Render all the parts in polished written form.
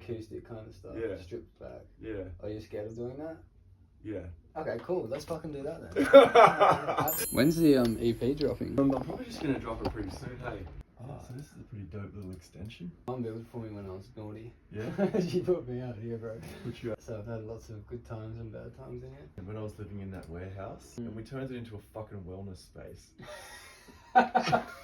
acoustic kind of stuff. Yeah. Stripped back. Yeah. Are you scared of doing that? Yeah. Okay, cool. Let's fucking do that then. When's the EP dropping? I'm probably just gonna drop it pretty soon, hey. Oh. So this is a pretty dope little extension. Mum built it for me when I was naughty. Yeah? She put me out here, bro. Put you out. So I've had lots of good times and bad times in here. When I was living in that warehouse, and we turned it into a fucking wellness space.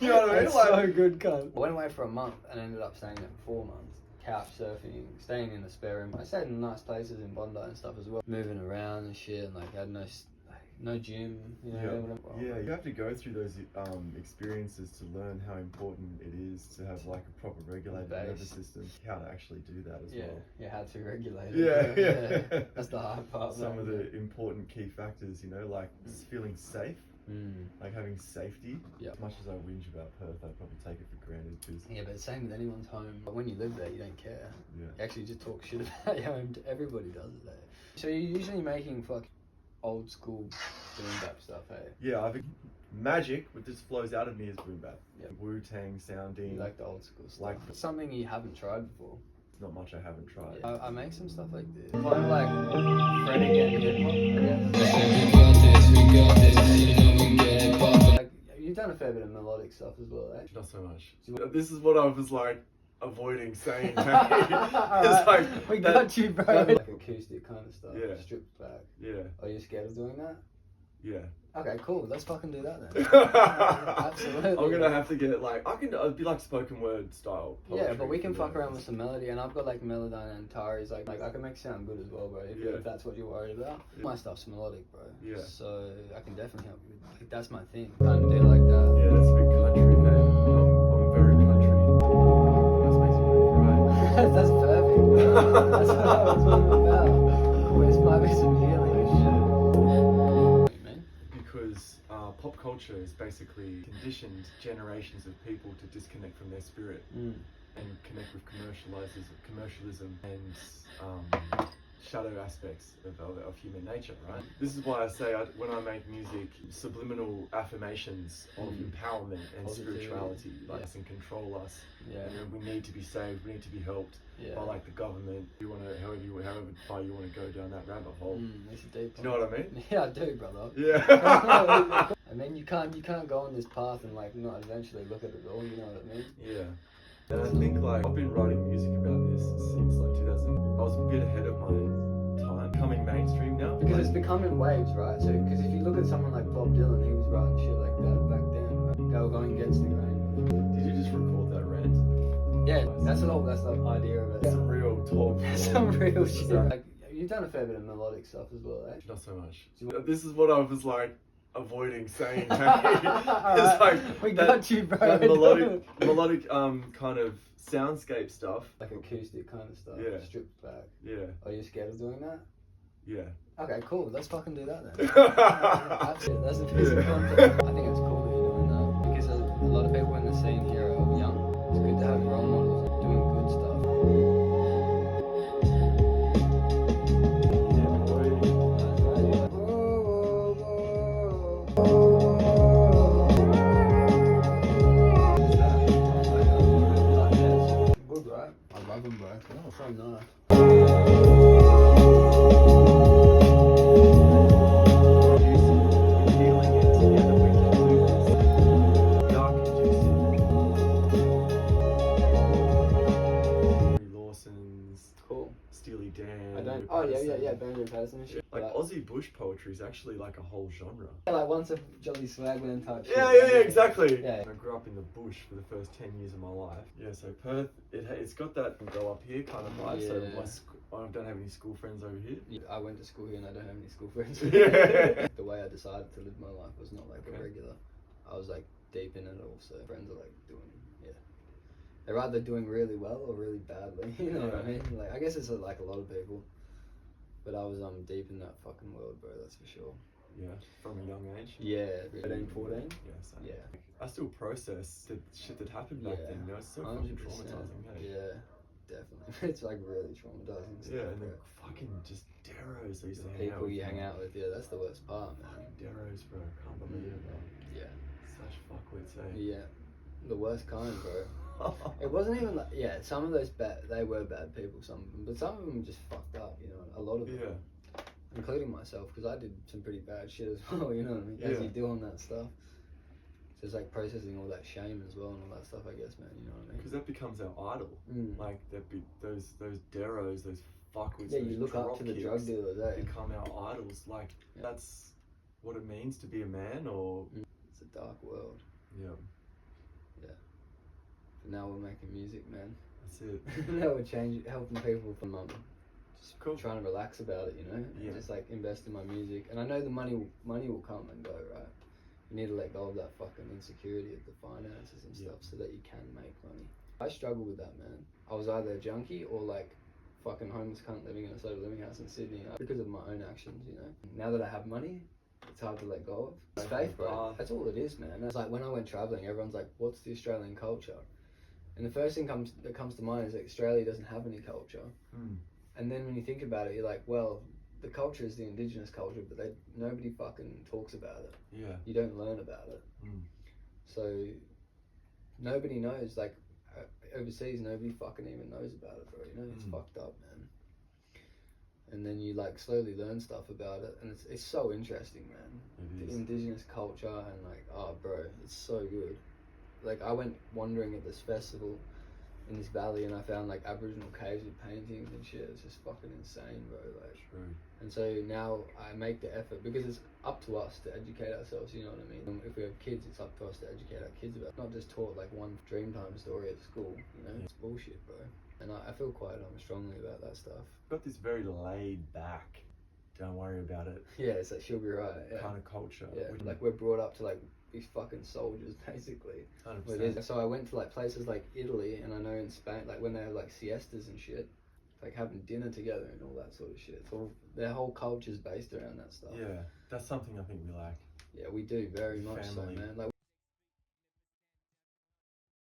You know what I mean? That's so good, cunt. I went away for a month and ended up staying there for 4 months. Couch surfing, staying in the spare room. I stayed in nice places in Bondi and stuff as well. Moving around and shit, and like had no gym, you know. Yeah, you have to go through those experiences to learn how important it is to have like a proper regulated nervous system. How to actually do that as well. Yeah, how to regulate it. Yeah. That's the hard part. Some of the important key factors, you know, like feeling safe. Like having safety. Yeah. As much as I whinge about Perth, I'd probably take it for granted. Yeah, but same with anyone's home. But when you live there, you don't care. Yeah. You actually just talk shit about your home. Everybody does it there. So you're usually making old school boom bap stuff, hey? Yeah, I think magic, what just flows out of me is boom bap. Yeah. Wu-Tang sounding. You like the old school stuff. Like something you haven't tried before. Not much I haven't tried. Yeah. I make some stuff like this. Kind of like Fred again, hip hop, I guess. Like, you've done a fair bit of melodic stuff as well, eh? Not so much. This is what I was like avoiding saying. It's like we got you, bro. Like acoustic kind of stuff. Yeah. Stripped back. Yeah. Are you scared of doing that? Yeah. Okay, cool. Let's fucking do that then. Absolutely. I'm gonna have to get like I'd be like spoken word style. Yeah, but we can fuck around with some melody, and I've got like Melodyne and Tari's like I can make it sound good as well, bro. If that's what you're worried about. Yeah. My stuff's melodic, bro. Yeah. So I can definitely help you. Like, that's my thing. Kind of do like that. Yeah, that's a bit country, man. I'm very country. This makes me cry. That's perfect. That's what I was talking about. This might be some healing and shit. Because pop culture is basically conditioned generations of people to disconnect from their spirit and connect with commercialism and shadow aspects of human nature, right? This is why I say when I make music, subliminal affirmations of empowerment and spirituality, like us and control us. Yeah. And we need to be saved, we need to be helped by like the government. You want to, however far you want to go down that rabbit hole. It's a deep Do you know what I mean? Yeah, I do, brother. Yeah. I mean, you can't go on this path and like not eventually look at it all. You know what I mean? Yeah. And I think like I've been writing music about this since like 2000. I was a bit ahead of my time, coming mainstream now. Because it's becoming waves, right? So because if you look at someone like Bob Dylan, he was writing shit like that back then. Right? They were going against the grain. Did you just record that rant? Yeah, that's the idea of it. Some real talk. Some real shit. Like, you've done a fair bit of melodic stuff as well, eh? Not so much. This is what I was like avoiding saying. It's like we got you, bro. That melodic kind of soundscape stuff. Like acoustic kind of stuff. Yeah. Stripped back. Yeah. Are you scared of doing that? Yeah. Okay, cool. Let's fucking do that then. Absolutely. That's a piece of content. I think it's cool that you're doing that because a lot of people in the scene here are young. It's good to have role models doing good stuff. Good, right? I love them, bro. Oh, so nice. Yeah, Banjo Patterson and shit. Like Aussie bush poetry is actually like a whole genre. Yeah, like once a Jolly Swagman type shit. Yeah, exactly. Yeah. I grew up in the bush for the first 10 years of my life. Yeah, so Perth, it's got that go up here kind of vibe. Yeah. So I don't have any school friends over here. Yeah, I went to school here and I don't have any school friends. Yeah. The way I decided to live my life was not like a regular. I was like deep in it all, so friends are like doing, they're either doing really well or really badly. You know what I mean? Like, I guess it's like a lot of people. But I was deep in that fucking world, bro, that's for sure. Yeah, from a young age? Yeah, 13, 14? Yeah, same. Yeah. I still process the shit that happened back then, you know, it's so fucking traumatizing, hey? Yeah, definitely. It's like really traumatizing stuff. Yeah, and then fucking just deros I used to hang out people with. you hang out with, that's the worst part, man. Deros, bro, I can't believe it, bro. Yeah. Such fuckwits, eh? Yeah, the worst kind, bro. It wasn't even like, yeah, some of those they were bad people, some of them, but some of them just fucked up, you know, a lot of them. Yeah. Including myself, because I did some pretty bad shit as well, you know what I mean? As you do on that stuff. So it's like processing all that shame as well and all that stuff, I guess, man, you know what I mean? Because that becomes our idol. Like, those deros, those fuckwits, yeah, you look up to the drug dealers, eh? become our idols. Like, that's what it means to be a man, or... It's a dark world. Yeah. Yeah. But now we're making music, man. That's it. Now we're helping people from just cool. trying to relax about it, you know? Yeah. Just like invest in my music. And I know the money will come and go, right? You need to let go of that fucking insecurity of the finances and stuff so that you can make money. I struggle with that, man. I was either a junkie or like fucking homeless cunt living in a sober living house in Sydney because of my own actions, you know? Now that I have money, it's hard to let go of. It's faith, bro. That's all it is, man. It's like when I went traveling, everyone's like, what's the Australian culture? And the first thing that comes to mind is that Australia doesn't have any culture. And then when you think about it, you're like, well, the culture is the indigenous culture, but nobody fucking talks about it. Yeah. You don't learn about it. So nobody knows, like overseas, nobody fucking even knows about it, bro. You know, it's fucked up, man. And then you like slowly learn stuff about it, and it's so interesting, man. The indigenous culture and like, oh, bro, it's so good. Like I went wandering at this festival in this valley, and I found like Aboriginal caves with paintings and shit. It's just fucking insane, bro. Like, true. And so now I make the effort because it's up to us to educate ourselves. You know what I mean? If we have kids, it's up to us to educate our kids about it. Not just taught like one Dreamtime story at school. You know, it's bullshit, bro. And I feel quite strongly about that stuff. Got this very laid back, don't worry about it. Yeah, it's like she'll be right. Yeah. Kind of culture. Yeah, like we're brought up to like these fucking soldiers, basically. 100%. So I went to like places like Italy, and I know in Spain, like when they have like siestas and shit, like having dinner together and all that sort of shit. So their whole culture's based around that stuff. Yeah, that's something I think we lack. Yeah, we do very much so, man. Like